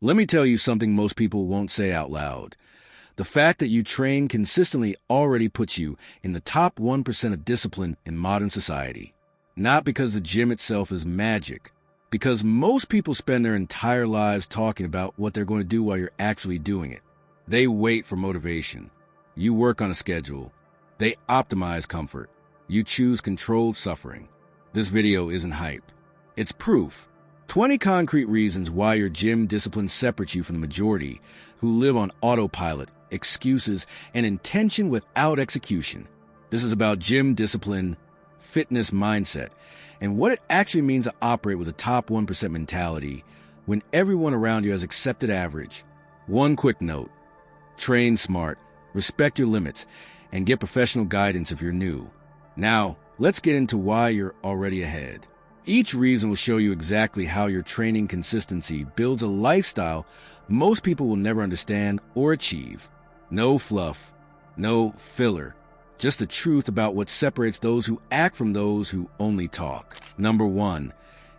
Let me tell you something most people won't say out loud. The fact that you train consistently already puts you in the top 1% of discipline in modern society. Not because the gym itself is magic, because most people spend their entire lives talking about what they're going to do while you're actually doing it. They wait for motivation. You work on a schedule. They optimize comfort. You choose controlled suffering. This video isn't hype. It's proof. 20 concrete reasons why your gym discipline separates you from the majority who live on autopilot, excuses, and intention without execution. This is about gym discipline, fitness mindset, and what it actually means to operate with a top 1% mentality when everyone around you has accepted average. One quick note: train smart, respect your limits, and get professional guidance if you're new. Now, let's get into why you're already ahead. Each reason will show you exactly how your training consistency builds a lifestyle most people will never understand or achieve. No fluff, no filler, just the truth about what separates those who act from those who only talk. Number 1,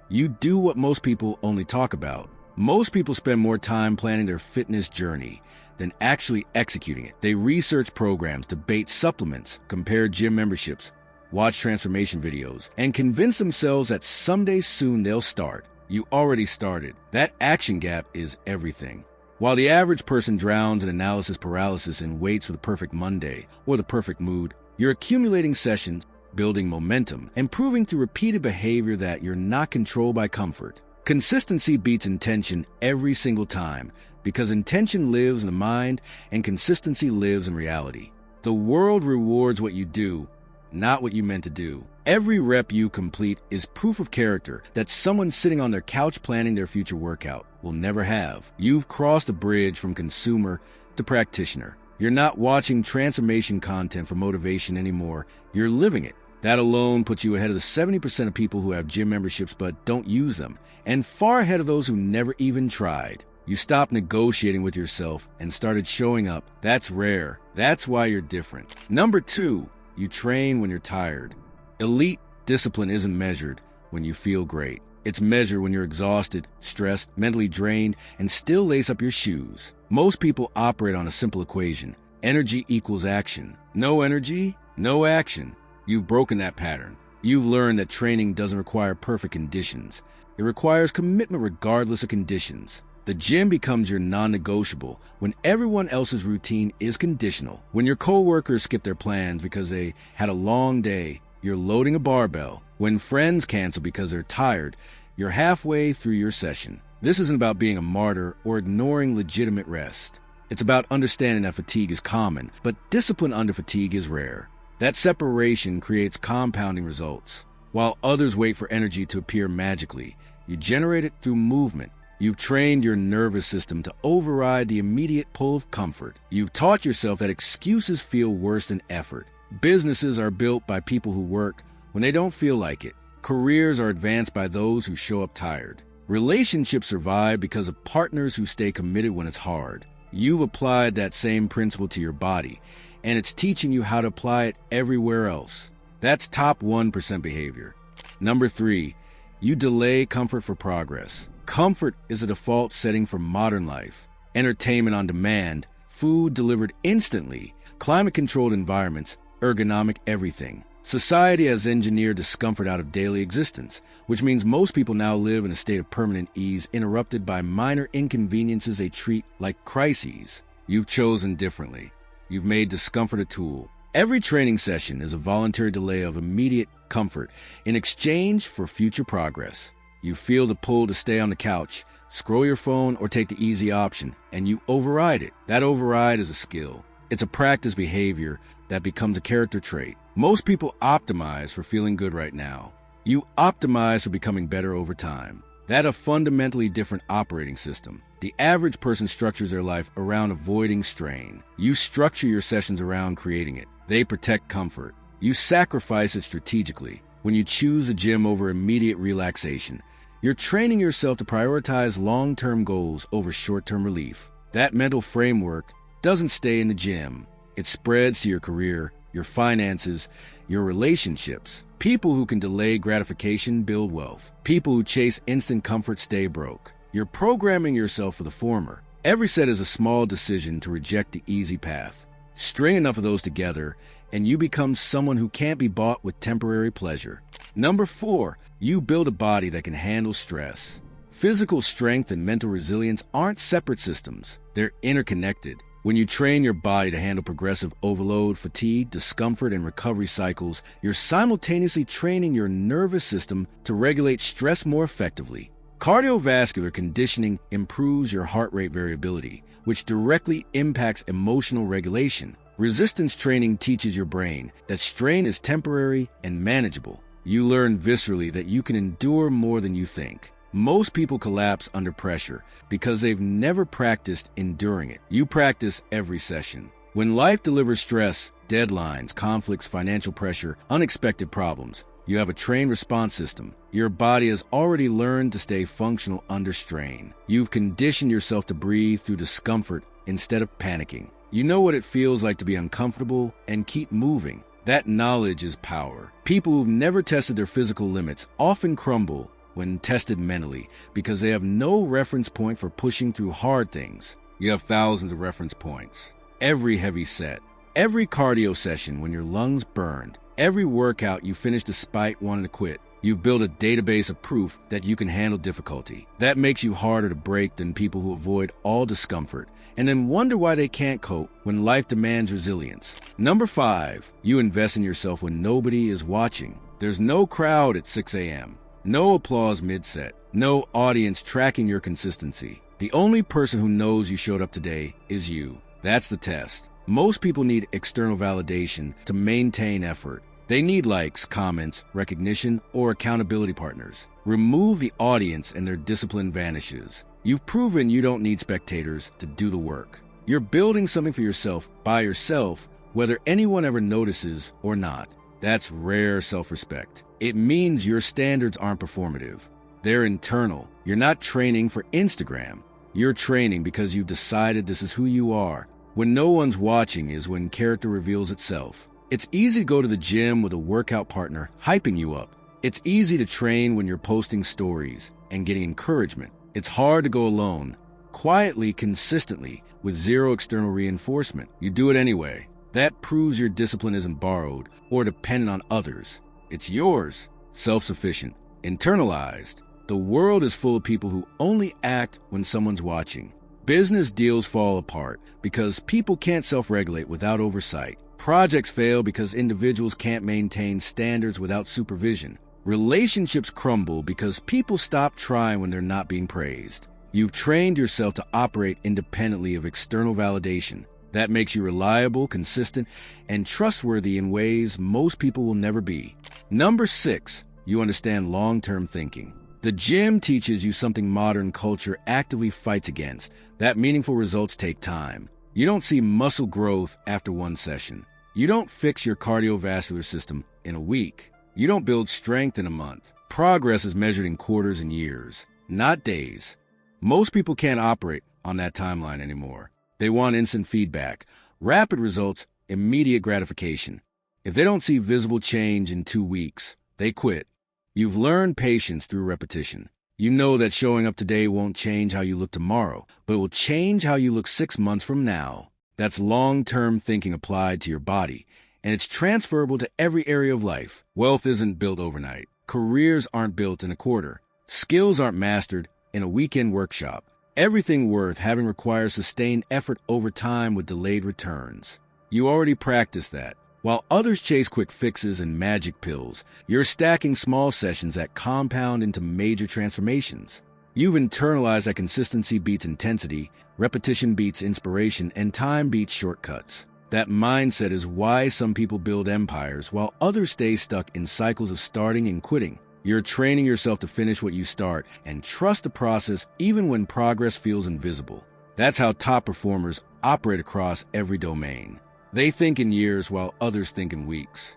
you do what most people only talk about. Most people spend more time planning their fitness journey than actually executing it. They research programs, debate supplements, compare gym memberships, watch transformation videos, and convince themselves that someday soon they'll start. You already started. That action gap is everything. While the average person drowns in analysis paralysis and waits for the perfect Monday or the perfect mood, you're accumulating sessions, building momentum, and proving through repeated behavior that you're not controlled by comfort. Consistency beats intention every single time because intention lives in the mind and consistency lives in reality. The world rewards what you do, not what you meant to do. Every rep you complete is proof of character that someone sitting on their couch planning their future workout will never have. You've crossed the bridge from consumer to practitioner. You're not watching transformation content for motivation anymore. You're living it. That alone puts you ahead of the 70% of people who have gym memberships but don't use them, and far ahead of those who never even tried. You stopped negotiating with yourself and started showing up. That's rare. That's why you're different. Number 2, you train when you're tired. Elite discipline isn't measured when you feel great. It's measured when you're exhausted, stressed, mentally drained, and still lace up your shoes. Most people operate on a simple equation: energy equals action. No energy, no action. You've broken that pattern. You've learned that training doesn't require perfect conditions. It requires commitment regardless of conditions. The gym becomes your non-negotiable when everyone else's routine is conditional. When your coworkers skip their plans because they had a long day, you're loading a barbell. When friends cancel because they're tired, you're halfway through your session. This isn't about being a martyr or ignoring legitimate rest. It's about understanding that fatigue is common, but discipline under fatigue is rare. That separation creates compounding results. While others wait for energy to appear magically, you generate it through movement. You've trained your nervous system to override the immediate pull of comfort. You've taught yourself that excuses feel worse than effort. Businesses are built by people who work when they don't feel like it. Careers are advanced by those who show up tired. Relationships survive because of partners who stay committed when it's hard. You've applied that same principle to your body, and it's teaching you how to apply it everywhere else. That's top 1% behavior. Number 3, you delay comfort for progress. Comfort is a default setting for modern life. Entertainment on demand, food delivered instantly, climate-controlled environments, ergonomic everything. Society has engineered discomfort out of daily existence, which means most people now live in a state of permanent ease interrupted by minor inconveniences they treat like crises. You've chosen differently. You've made discomfort a tool. Every training session is a voluntary delay of immediate comfort in exchange for future progress. You feel the pull to stay on the couch, scroll your phone, or take the easy option, and you override it. That override is a skill. It's a practice behavior that becomes a character trait. Most people optimize for feeling good right now. You optimize for becoming better over time. That's a fundamentally different operating system. The average person structures their life around avoiding strain. You structure your sessions around creating it. They protect comfort. You sacrifice it strategically. When you choose the gym over immediate relaxation, you're training yourself to prioritize long-term goals over short-term relief. That mental framework doesn't stay in the gym. It spreads to your career, your finances, your relationships. People who can delay gratification build wealth. People who chase instant comfort stay broke. You're programming yourself for the former. Every set is a small decision to reject the easy path. String enough of those together, and you become someone who can't be bought with temporary pleasure. Number 4, you build a body that can handle stress. Physical strength and mental resilience aren't separate systems. They're interconnected. When you train your body to handle progressive overload, fatigue, discomfort, and recovery cycles, you're simultaneously training your nervous system to regulate stress more effectively. Cardiovascular conditioning improves your heart rate variability, which directly impacts emotional regulation. Resistance training teaches your brain that strain is temporary and manageable. You learn viscerally that you can endure more than you think. Most people collapse under pressure because they've never practiced enduring it. You practice every session. When life delivers stress, deadlines, conflicts, financial pressure, unexpected problems, you have a trained response system. Your body has already learned to stay functional under strain. You've conditioned yourself to breathe through discomfort instead of panicking. You know what it feels like to be uncomfortable and keep moving. That knowledge is power. People who've never tested their physical limits often crumble when tested mentally because they have no reference point for pushing through hard things. You have thousands of reference points. Every heavy set, every cardio session when your lungs burned, every workout you finish despite wanting to quit. You've built a database of proof that you can handle difficulty. That makes you harder to break than people who avoid all discomfort and then wonder why they can't cope when life demands resilience. Number 5, you invest in yourself when nobody is watching. There's no crowd at 6 a.m., no applause mid-set, no audience tracking your consistency. The only person who knows you showed up today is you. That's the test. Most people need external validation to maintain effort. They need likes, comments, recognition, or accountability partners. Remove the audience and their discipline vanishes. You've proven you don't need spectators to do the work. You're building something for yourself by yourself, whether anyone ever notices or not. That's rare self-respect. It means your standards aren't performative. They're internal. You're not training for Instagram. You're training because you've decided this is who you are. When no one's watching is when character reveals itself. It's easy to go to the gym with a workout partner hyping you up. It's easy to train when you're posting stories and getting encouragement. It's hard to go alone, quietly, consistently, with zero external reinforcement. You do it anyway. That proves your discipline isn't borrowed or dependent on others. It's yours, self-sufficient, internalized. The world is full of people who only act when someone's watching. Business deals fall apart because people can't self-regulate without oversight. Projects fail because individuals can't maintain standards without supervision. Relationships crumble because people stop trying when they're not being praised. You've trained yourself to operate independently of external validation. That makes you reliable, consistent, and trustworthy in ways most people will never be. Number 6, you understand long-term thinking. The gym teaches you something modern culture actively fights against, that meaningful results take time. You don't see muscle growth after one session. You don't fix your cardiovascular system in a week. You don't build strength in a month. Progress is measured in quarters and years, not days. Most people can't operate on that timeline anymore. They want instant feedback, rapid results, immediate gratification. If they don't see visible change in 2 weeks, they quit. You've learned patience through repetition. You know that showing up today won't change how you look tomorrow, but it will change how you look 6 months from now. That's long-term thinking applied to your body, and it's transferable to every area of life. Wealth isn't built overnight. Careers aren't built in a quarter. Skills aren't mastered in a weekend workshop. Everything worth having requires sustained effort over time with delayed returns. You already practiced that. While others chase quick fixes and magic pills, you're stacking small sessions that compound into major transformations. You've internalized that consistency beats intensity, repetition beats inspiration, and time beats shortcuts. That mindset is why some people build empires while others stay stuck in cycles of starting and quitting. You're training yourself to finish what you start and trust the process even when progress feels invisible. That's how top performers operate across every domain. They think in years while others think in weeks.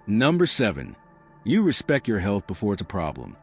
Number 7, you respect your health before it's a problem.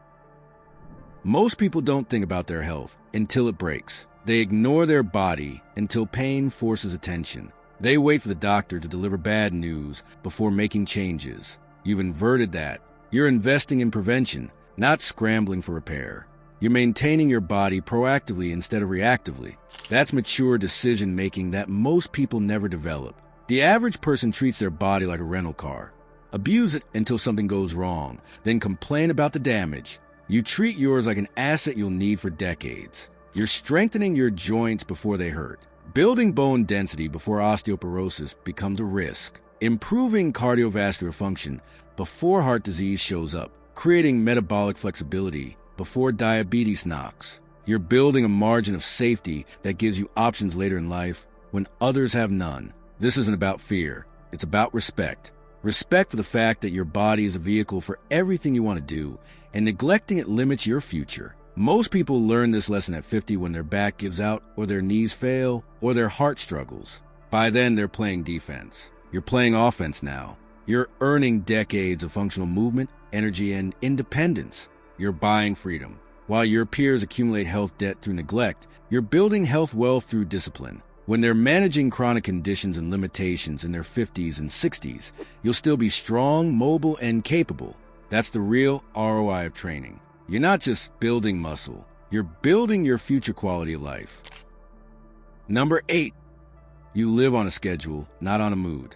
Most people don't think about their health until it breaks. They ignore their body until pain forces attention. They wait for the doctor to deliver bad news before making changes. You've inverted that. You're investing in prevention, not scrambling for repair. You're maintaining your body proactively instead of reactively. That's mature decision-making that most people never develop. The average person treats their body like a rental car. Abuse it until something goes wrong, then complain about the damage. You treat yours like an asset you'll need for decades. You're strengthening your joints before they hurt. Building bone density before osteoporosis becomes a risk. Improving cardiovascular function before heart disease shows up. Creating metabolic flexibility before diabetes knocks. You're building a margin of safety that gives you options later in life when others have none. This isn't about fear. It's about respect. Respect for the fact that your body is a vehicle for everything you want to do, and neglecting it limits your future. Most people learn this lesson at 50 when their back gives out, or their knees fail, or their heart struggles. By then, they're playing defense. You're playing offense now. You're earning decades of functional movement, energy, and independence. You're buying freedom. While your peers accumulate health debt through neglect, you're building health wealth through discipline. When they're managing chronic conditions and limitations in their 50s and 60s, you'll still be strong, mobile, and capable. That's the real ROI of training. You're not just building muscle, you're building your future quality of life. Number 8, you live on a schedule, not on a mood.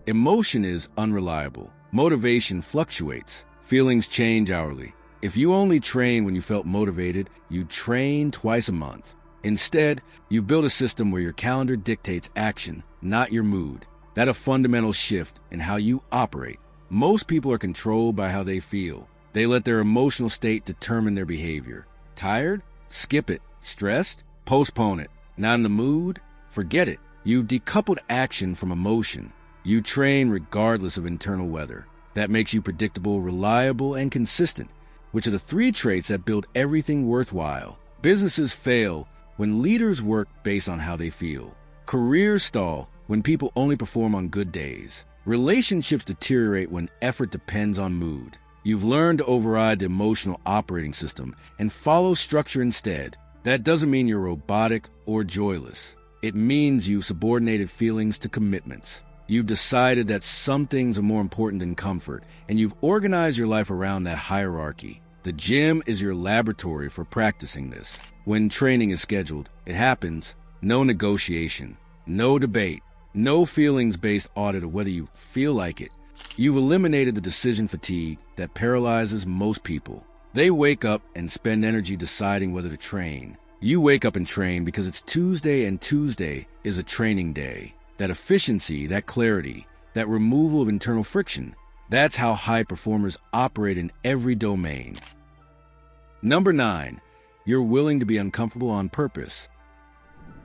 Emotion is unreliable. Motivation fluctuates. Feelings change hourly. If you only train when you felt motivated, you train twice a month. Instead, you build a system where your calendar dictates action, not your mood. That's a fundamental shift in how you operate. Most people are controlled by how they feel. They let their emotional state determine their behavior. Tired? Skip it. Stressed? Postpone it. Not in the mood? Forget it. You've decoupled action from emotion. You train regardless of internal weather. That makes you predictable, reliable, and consistent, which are the 3 traits that build everything worthwhile. Businesses fail when leaders work based on how they feel. Careers stall when people only perform on good days. Relationships deteriorate when effort depends on mood. You've learned to override the emotional operating system and follow structure instead. That doesn't mean you're robotic or joyless. It means you've subordinated feelings to commitments. You've decided that some things are more important than comfort, and you've organized your life around that hierarchy. The gym is your laboratory for practicing this. When training is scheduled, it happens. No negotiation, no debate, no feelings-based audit of whether you feel like it. You've eliminated the decision fatigue that paralyzes most people. They wake up and spend energy deciding whether to train. You wake up and train because it's Tuesday, and Tuesday is a training day. That efficiency, that clarity, that removal of internal friction, that's how high performers operate in every domain. Number 9, you're willing to be uncomfortable on purpose.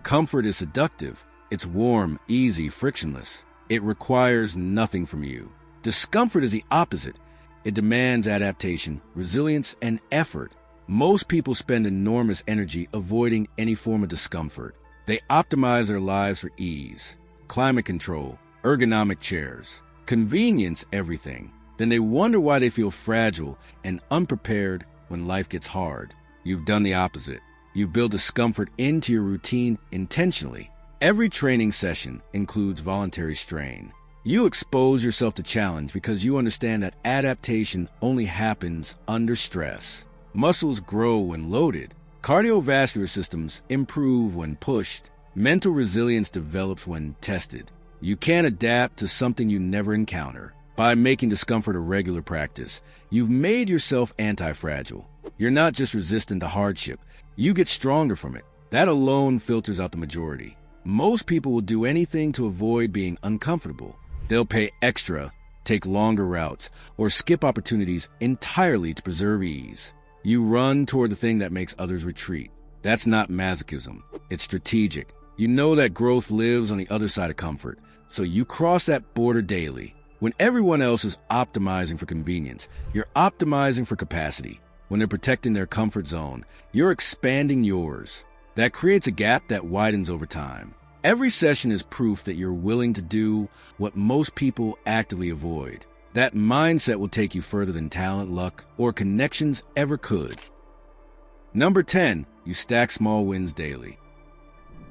Comfort is seductive. It's warm, easy, frictionless. It requires nothing from you. Discomfort is the opposite. It demands adaptation, resilience, and effort. Most people spend enormous energy avoiding any form of discomfort. They optimize their lives for ease. Climate control, ergonomic chairs, convenience, everything. Then they wonder why they feel fragile and unprepared when life gets hard. You've done the opposite. You've built discomfort into your routine intentionally. Every training session includes voluntary strain. You expose yourself to challenge because you understand that adaptation only happens under stress. Muscles grow when loaded. Cardiovascular systems improve when pushed. Mental resilience develops when tested. You can't adapt to something you never encounter. By making discomfort a regular practice, you've made yourself anti-fragile. You're not just resistant to hardship, you get stronger from it. That alone filters out the majority. Most people will do anything to avoid being uncomfortable. They'll pay extra, take longer routes, or skip opportunities entirely to preserve ease. You run toward the thing that makes others retreat. That's not masochism. It's strategic. You know that growth lives on the other side of comfort, so you cross that border daily. When everyone else is optimizing for convenience, you're optimizing for capacity. When they're protecting their comfort zone, you're expanding yours. That creates a gap that widens over time. Every session is proof that you're willing to do what most people actively avoid. That mindset will take you further than talent, luck, or connections ever could. Number 10, you stack small wins daily.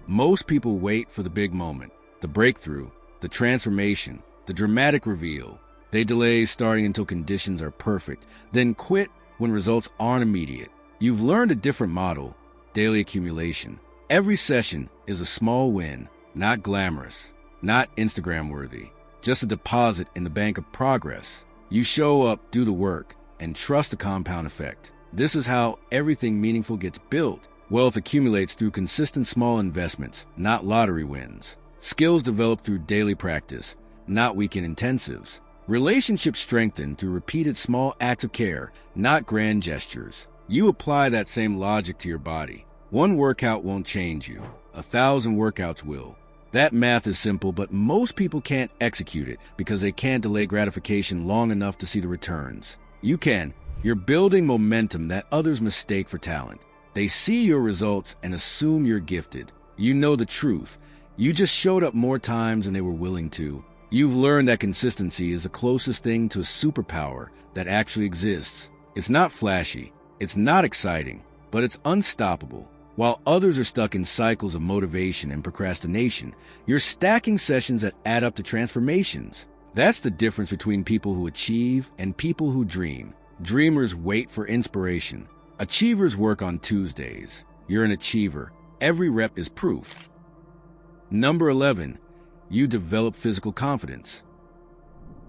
Most people wait for the big moment, the breakthrough, the transformation, the dramatic reveal. They delay starting until conditions are perfect, then quit when results aren't immediate. You've learned a different model, daily accumulation. Every session is a small win, not glamorous, not Instagram-worthy, just a deposit in the bank of progress. You show up, do the work, and trust the compound effect. This is how everything meaningful gets built. Wealth accumulates through consistent small investments, not lottery wins. Skills develop through daily practice, not weekend intensives. Relationships strengthen through repeated small acts of care, not grand gestures. You apply that same logic to your body. One workout won't change you. 1,000 workouts will. That math is simple, but most people can't execute it because they can't delay gratification long enough to see the returns. You can. You're building momentum that others mistake for talent. They see your results and assume you're gifted. You know the truth. You just showed up more times than they were willing to. You've learned that consistency is the closest thing to a superpower that actually exists. It's not flashy, it's not exciting, but it's unstoppable. While others are stuck in cycles of motivation and procrastination, you're stacking sessions that add up to transformations. That's the difference between people who achieve and people who dream. Dreamers wait for inspiration. Achievers work on Tuesdays. You're an achiever. Every rep is proof. Number 11. You develop physical confidence.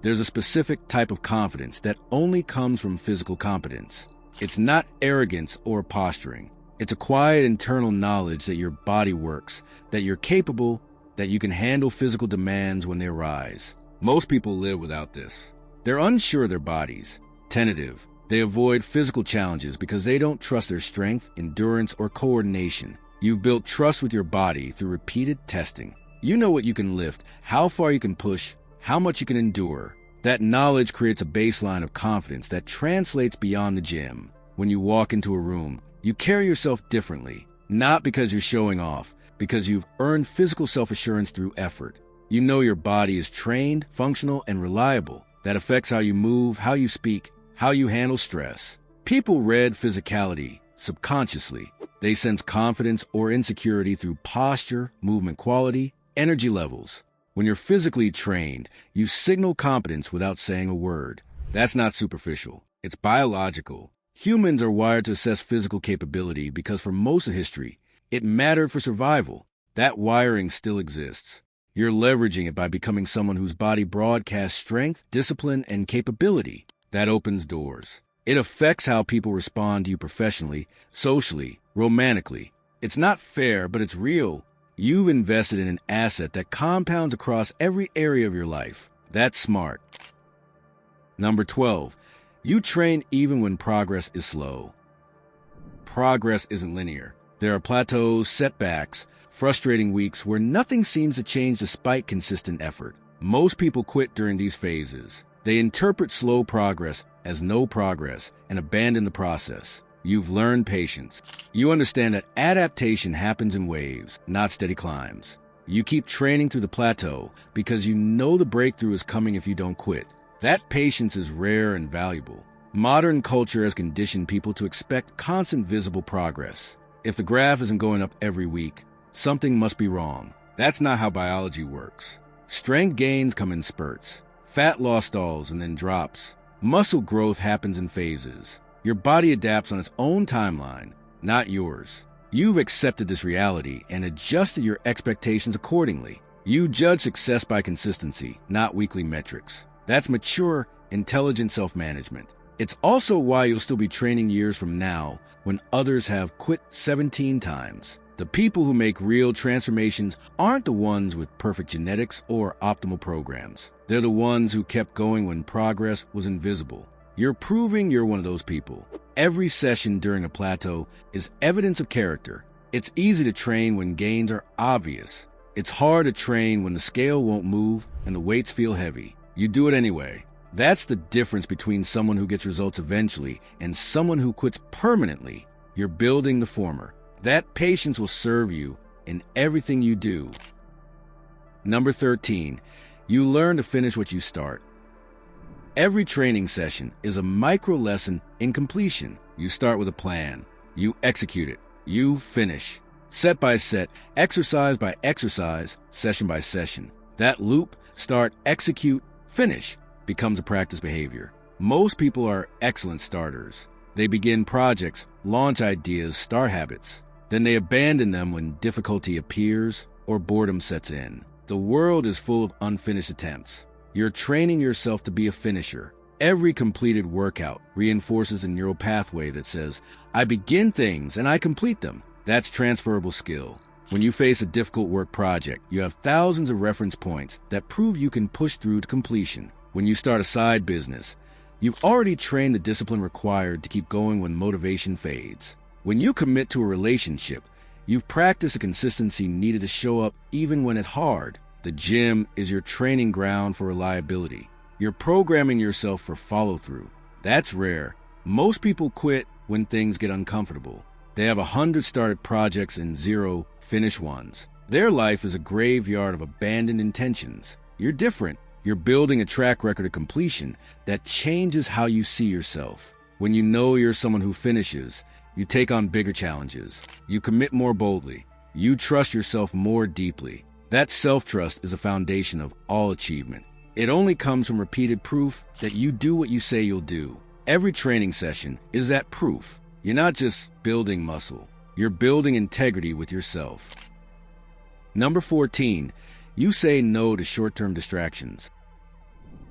There's a specific type of confidence that only comes from physical competence. It's not arrogance or posturing. It's a quiet internal knowledge that your body works, that you're capable, that you can handle physical demands when they arise. Most people live without this. They're unsure of their bodies, tentative. They avoid physical challenges because they don't trust their strength, endurance, or coordination. You've built trust with your body through repeated testing. You know what you can lift, how far you can push, how much you can endure. That knowledge creates a baseline of confidence that translates beyond the gym. When you walk into a room, you carry yourself differently, not because you're showing off, because you've earned physical self-assurance through effort. You know your body is trained, functional, and reliable. That affects how you move, how you speak, how you handle stress. People read physicality subconsciously. They sense confidence or insecurity through posture, movement quality, energy levels. When you're physically trained, you signal competence without saying a word. That's not superficial. It's biological. Humans are wired to assess physical capability because for most of history, it mattered for survival. That wiring still exists. You're leveraging it by becoming someone whose body broadcasts strength, discipline, and capability. That opens doors. It affects how people respond to you professionally, socially, romantically. It's not fair, but it's real. You've invested in an asset that compounds across every area of your life. That's smart. Number 12. You train even when progress is slow. Progress isn't linear. There are plateaus, setbacks, frustrating weeks where nothing seems to change despite consistent effort. Most people quit during these phases. They interpret slow progress as no progress and abandon the process. You've learned patience. You understand that adaptation happens in waves, not steady climbs. You keep training through the plateau because you know the breakthrough is coming if you don't quit. That patience is rare and valuable. Modern culture has conditioned people to expect constant visible progress. If the graph isn't going up every week, something must be wrong. That's not how biology works. Strength gains come in spurts. Fat loss stalls and then drops. Muscle growth happens in phases. Your body adapts on its own timeline, not yours. You've accepted this reality and adjusted your expectations accordingly. You judge success by consistency, not weekly metrics. That's mature, intelligent self-management. It's also why you'll still be training years from now when others have quit 17 times. The people who make real transformations aren't the ones with perfect genetics or optimal programs. They're the ones who kept going when progress was invisible. You're proving you're one of those people. Every session during a plateau is evidence of character. It's easy to train when gains are obvious. It's hard to train when the scale won't move and the weights feel heavy. You do it anyway. That's the difference between someone who gets results eventually and someone who quits permanently. You're building the former. That patience will serve you in everything you do. Number 13, you learn to finish what you start. Every training session is a micro lesson in completion. You start with a plan. You execute it. You finish. Set by set, exercise by exercise, session by session. That loop, start, execute, finish, becomes a practice behavior. Most people are excellent starters. They begin projects, launch ideas, start habits. Then they abandon them when difficulty appears or boredom sets in. The world is full of unfinished attempts. You're training yourself to be a finisher. Every completed workout reinforces a neural pathway that says, I begin things and I complete them. That's transferable skill. When you face a difficult work project, you have thousands of reference points that prove you can push through to completion. When you start a side business, you've already trained the discipline required to keep going when motivation fades. When you commit to a relationship, you've practiced the consistency needed to show up even when it's hard. The gym is your training ground for reliability. You're programming yourself for follow-through. That's rare. Most people quit when things get uncomfortable. They have 100 started projects and 0 finished ones. Their life is a graveyard of abandoned intentions. You're different. You're building a track record of completion that changes how you see yourself. When you know you're someone who finishes, you take on bigger challenges. You commit more boldly. You trust yourself more deeply. That self-trust is a foundation of all achievement. It only comes from repeated proof that you do what you say you'll do. Every training session is that proof. You're not just building muscle. You're building integrity with yourself. Number 14, you say no to short-term distractions.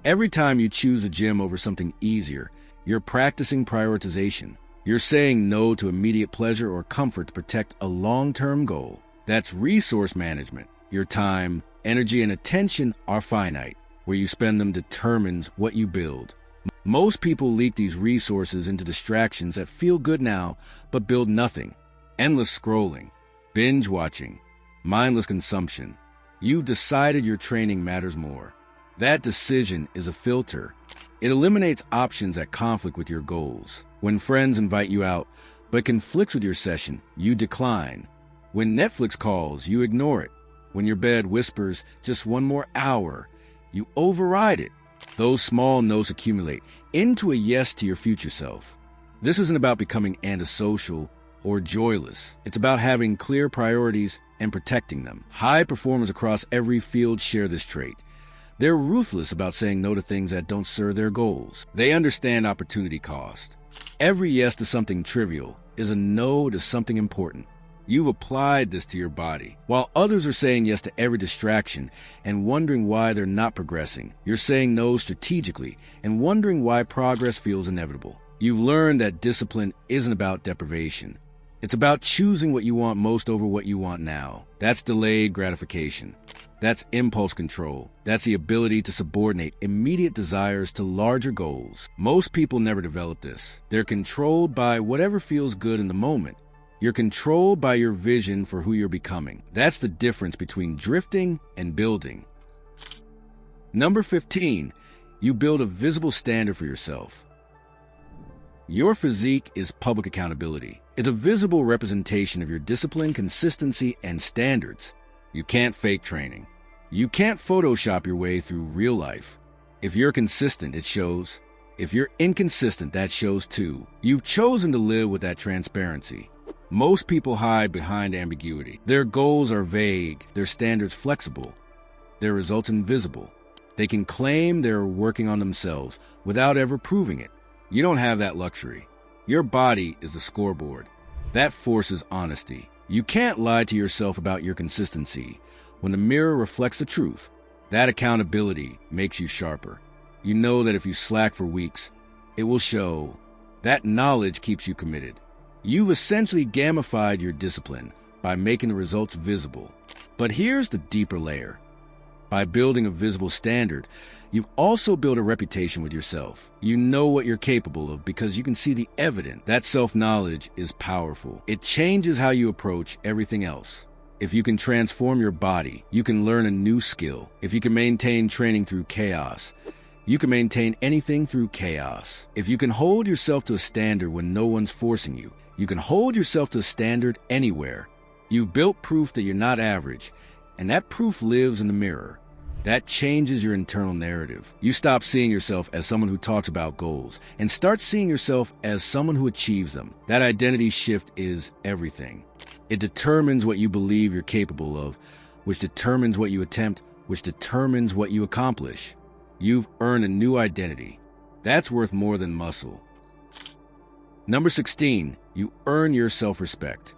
Every time you choose a gym over something easier, you're practicing prioritization. You're saying no to immediate pleasure or comfort to protect a long-term goal. That's resource management. Your time, energy, and attention are finite. Where you spend them determines what you build. Most people leak these resources into distractions that feel good now, but build nothing. Endless scrolling, binge watching, mindless consumption. You've decided your training matters more. That decision is a filter. It eliminates options that conflict with your goals. When friends invite you out, but conflicts with your session, you decline. When Netflix calls, you ignore it. When your bed whispers just one more hour, you override it. Those small no's accumulate into a yes to your future self. This isn't about becoming antisocial or joyless. It's about having clear priorities and protecting them. High performers across every field share this trait. They're ruthless about saying no to things that don't serve their goals. They understand opportunity cost. Every yes to something trivial is a no to something important. You've applied this to your body. While others are saying yes to every distraction and wondering why they're not progressing, you're saying no strategically and wondering why progress feels inevitable. You've learned that discipline isn't about deprivation. It's about choosing what you want most over what you want now. That's delayed gratification. That's impulse control. That's the ability to subordinate immediate desires to larger goals. Most people never develop this. They're controlled by whatever feels good in the moment. You're controlled by your vision for who you're becoming. That's the difference between drifting and building. Number 15, you build a visible standard for yourself. Your physique is public accountability. It's a visible representation of your discipline, consistency, and standards. You can't fake training. You can't Photoshop your way through real life. If you're consistent, it shows. If you're inconsistent, that shows too. You've chosen to live with that transparency. Most people hide behind ambiguity. Their goals are vague, their standards flexible, their results invisible. They can claim they're working on themselves without ever proving it. You don't have that luxury. Your body is a scoreboard. That forces honesty. You can't lie to yourself about your consistency. When the mirror reflects the truth, that accountability makes you sharper. You know that if you slack for weeks, it will show. That knowledge keeps you committed. You've essentially gamified your discipline by making the results visible. But here's the deeper layer. By building a visible standard, you've also built a reputation with yourself. You know what you're capable of because you can see the evidence. That self-knowledge is powerful. It changes how you approach everything else. If you can transform your body, you can learn a new skill. If you can maintain training through chaos, you can maintain anything through chaos. If you can hold yourself to a standard when no one's forcing you, you can hold yourself to a standard anywhere. You've built proof that you're not average, and that proof lives in the mirror. That changes your internal narrative. You stop seeing yourself as someone who talks about goals and start seeing yourself as someone who achieves them. That identity shift is everything. It determines what you believe you're capable of, which determines what you attempt, which determines what you accomplish. You've earned a new identity. That's worth more than muscle. Number 16, you earn your self-respect.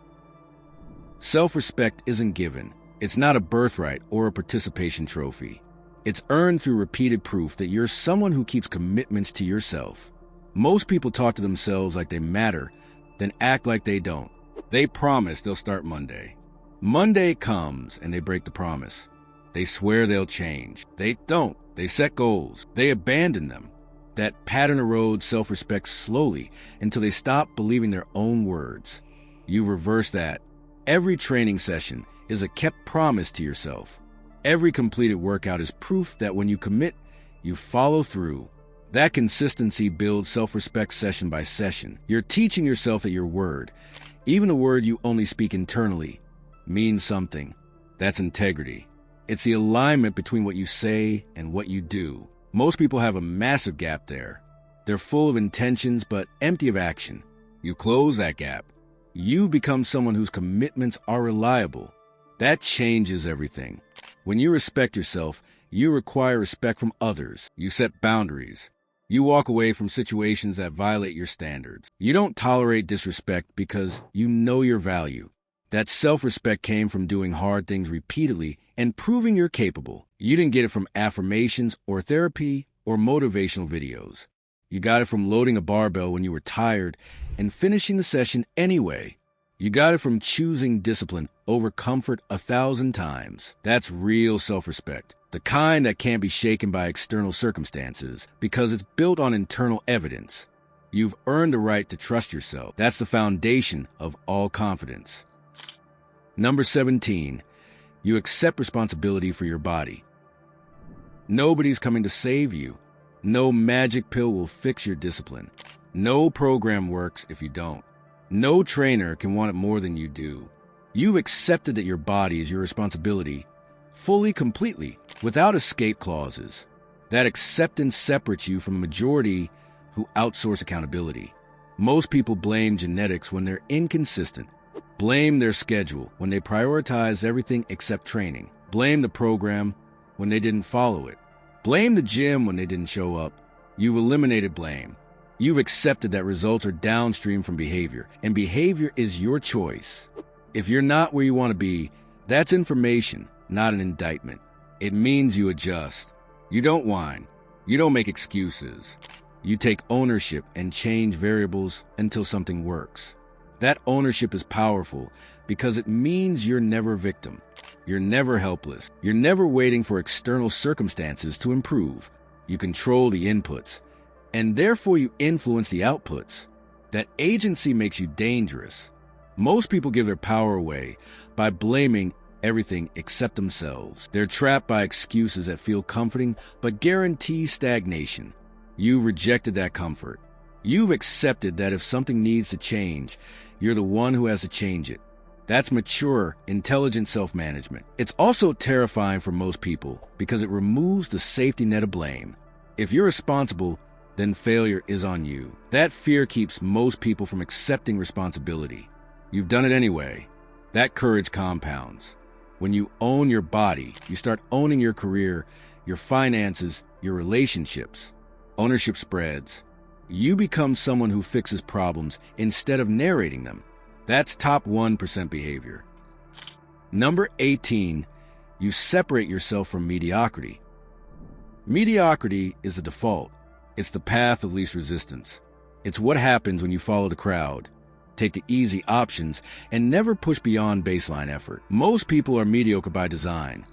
Self-respect isn't given. It's not a birthright or a participation trophy. It's earned through repeated proof that you're someone who keeps commitments to yourself. Most people talk to themselves like they matter, then act like they don't. They promise they'll start Monday. Monday comes and they break the promise. They swear they'll change. They don't. They set goals. They abandon them. That pattern erodes self-respect slowly until they stop believing their own words. You reverse that. Every training session is a kept promise to yourself. Every completed workout is proof that when you commit, you follow through. That consistency builds self-respect session by session. You're teaching yourself that your word, even a word you only speak internally, means something. That's integrity. It's the alignment between what you say and what you do. Most people have a massive gap there. They're full of intentions but empty of action. You close that gap. You become someone whose commitments are reliable. That changes everything. When you respect yourself, you require respect from others. You set boundaries. You walk away from situations that violate your standards. You don't tolerate disrespect because you know your value. That self-respect came from doing hard things repeatedly and proving you're capable. You didn't get it from affirmations or therapy or motivational videos. You got it from loading a barbell when you were tired and finishing the session anyway. You got it from choosing discipline over comfort 1,000 times. That's real self-respect. The kind that can't be shaken by external circumstances because it's built on internal evidence. You've earned the right to trust yourself. That's the foundation of all confidence. Number 17, you accept responsibility for your body. Nobody's coming to save you. No magic pill will fix your discipline. No program works if you don't. No trainer can want it more than you do. You've accepted that your body is your responsibility, fully, completely, without escape clauses. That acceptance separates you from a majority who outsource accountability. Most people blame genetics when they're inconsistent. Blame their schedule when they prioritize everything except training. Blame the program when they didn't follow it. Blame the gym when they didn't show up. You've eliminated blame. You've accepted that results are downstream from behavior, and behavior is your choice. If you're not where you want to be, that's information, not an indictment. It means you adjust. You don't whine. You don't make excuses. You take ownership and change variables until something works. That ownership is powerful because it means you're never a victim. You're never helpless. You're never waiting for external circumstances to improve. You control the inputs, and therefore you influence the outputs. That agency makes you dangerous. Most people give their power away by blaming everything except themselves. They're trapped by excuses that feel comforting but guarantee stagnation. You've rejected that comfort. You've accepted that if something needs to change, you're the one who has to change it. That's mature, intelligent self-management. It's also terrifying for most people because it removes the safety net of blame. If you're responsible, then failure is on you. That fear keeps most people from accepting responsibility. You've done it anyway. That courage compounds. When you own your body, you start owning your career, your finances, your relationships. Ownership spreads. You become someone who fixes problems instead of narrating them. That's top 1% behavior. Number 18, you separate yourself from mediocrity. Mediocrity is the default. It's the path of least resistance. It's what happens when you follow the crowd, take the easy options, and never push beyond baseline effort. Most people are mediocre by design,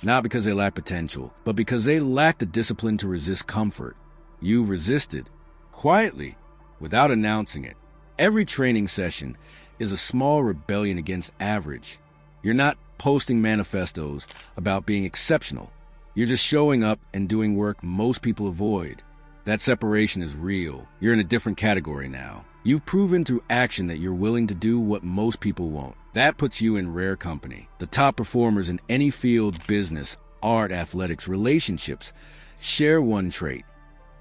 not because they lack potential, but because they lack the discipline to resist comfort. You've resisted, quietly, without announcing it. Every training session is a small rebellion against average. You're not posting manifestos about being exceptional. You're just showing up and doing work most people avoid. That separation is real. You're in a different category now. You've proven through action that you're willing to do what most people won't. That puts you in rare company. The top performers in any field, business, art, athletics, relationships, share one trait.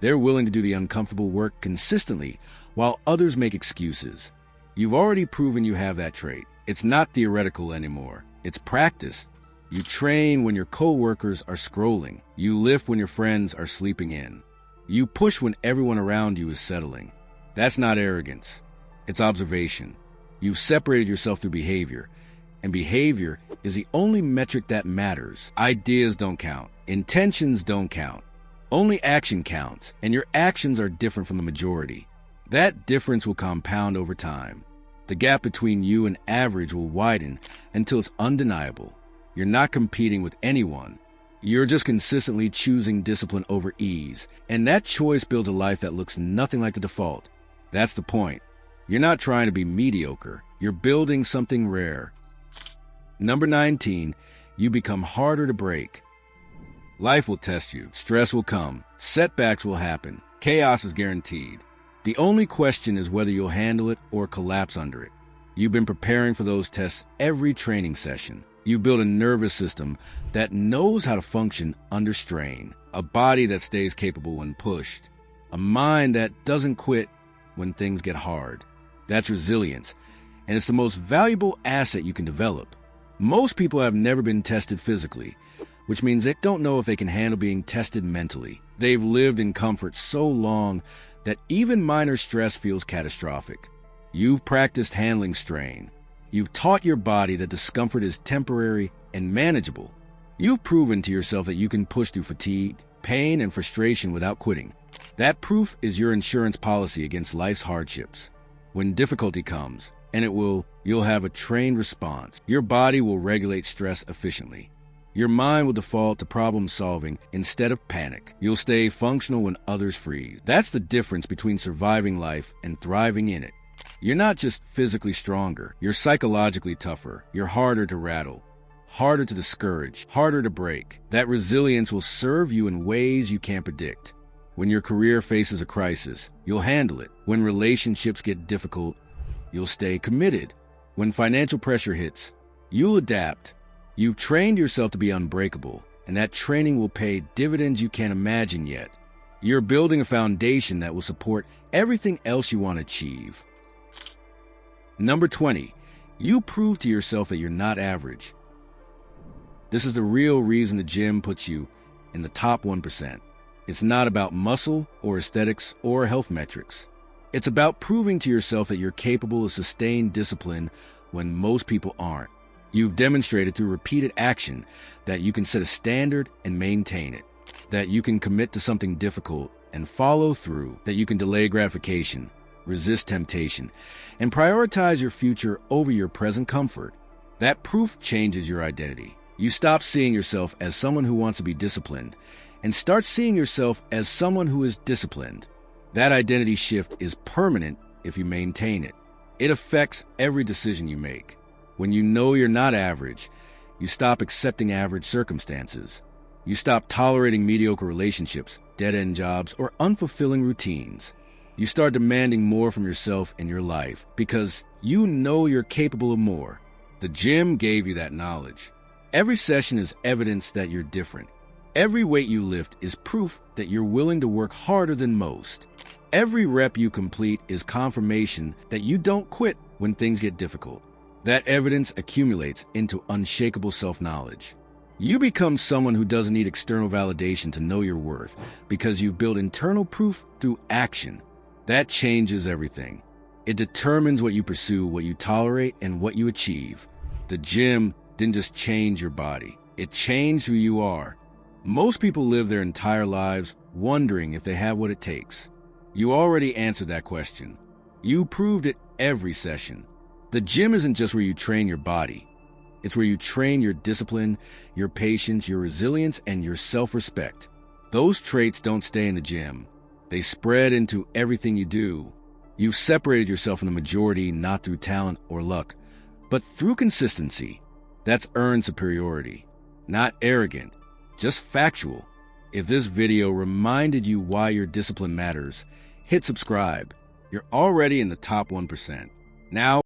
They're willing to do the uncomfortable work consistently while others make excuses. You've already proven you have that trait. It's not theoretical anymore. It's practice. You train when your coworkers are scrolling. You lift when your friends are sleeping in. You push when everyone around you is settling. That's not arrogance. It's observation. You've separated yourself through behavior, and behavior is the only metric that matters. Ideas don't count. Intentions don't count. Only action counts, and your actions are different from the majority. That difference will compound over time. The gap between you and average will widen until it's undeniable. You're not competing with anyone. You're just consistently choosing discipline over ease, and that choice builds a life that looks nothing like the default. That's the point. You're not trying to be mediocre. You're building something rare. Number 19, you become harder to break. Life will test you. Stress will come. Setbacks will happen. Chaos is guaranteed. The only question is whether you'll handle it or collapse under it. You've been preparing for those tests every training session. You've built a nervous system that knows how to function under strain, a body that stays capable when pushed, a mind that doesn't quit when things get hard. That's resilience, and it's the most valuable asset you can develop. Most people have never been tested physically, which means they don't know if they can handle being tested mentally. They've lived in comfort so long that even minor stress feels catastrophic. You've practiced handling strain. You've taught your body that discomfort is temporary and manageable. You've proven to yourself that you can push through fatigue, pain, and frustration without quitting. That proof is your insurance policy against life's hardships. When difficulty comes, and it will, you'll have a trained response. Your body will regulate stress efficiently. Your mind will default to problem solving instead of panic. You'll stay functional when others freeze. That's the difference between surviving life and thriving in it. You're not just physically stronger, you're psychologically tougher. You're harder to rattle, harder to discourage, harder to break. That resilience will serve you in ways you can't predict. When your career faces a crisis, you'll handle it. When relationships get difficult, you'll stay committed. When financial pressure hits, you'll adapt. You've trained yourself to be unbreakable, and that training will pay dividends you can't imagine yet. You're building a foundation that will support everything else you want to achieve. Number 20, you prove to yourself that you're not average. This is the real reason the gym puts you in the top 1%. It's not about muscle or aesthetics or health metrics. It's about proving to yourself that you're capable of sustained discipline when most people aren't. You've demonstrated through repeated action that you can set a standard and maintain it, that you can commit to something difficult and follow through, that you can delay gratification, resist temptation, and prioritize your future over your present comfort. That proof changes your identity. You stop seeing yourself as someone who wants to be disciplined and start seeing yourself as someone who is disciplined. That identity shift is permanent if you maintain it. It affects every decision you make. When you know you're not average, you stop accepting average circumstances. You stop tolerating mediocre relationships, dead-end jobs, or unfulfilling routines. You start demanding more from yourself and your life because you know you're capable of more. The gym gave you that knowledge. Every session is evidence that you're different. Every weight you lift is proof that you're willing to work harder than most. Every rep you complete is confirmation that you don't quit when things get difficult. That evidence accumulates into unshakable self-knowledge. You become someone who doesn't need external validation to know your worth because you've built internal proof through action. That changes everything. It determines what you pursue, what you tolerate, and what you achieve. The gym didn't just change your body. It changed who you are. Most people live their entire lives wondering if they have what it takes. You already answered that question. You proved it every session. The gym isn't just where you train your body. It's where you train your discipline, your patience, your resilience, and your self-respect. Those traits don't stay in the gym. They spread into everything you do. You've separated yourself from the majority not through talent or luck, but through consistency. That's earned superiority. Not arrogant, just factual. If this video reminded you why your discipline matters, hit subscribe. You're already in the top 1%. Now,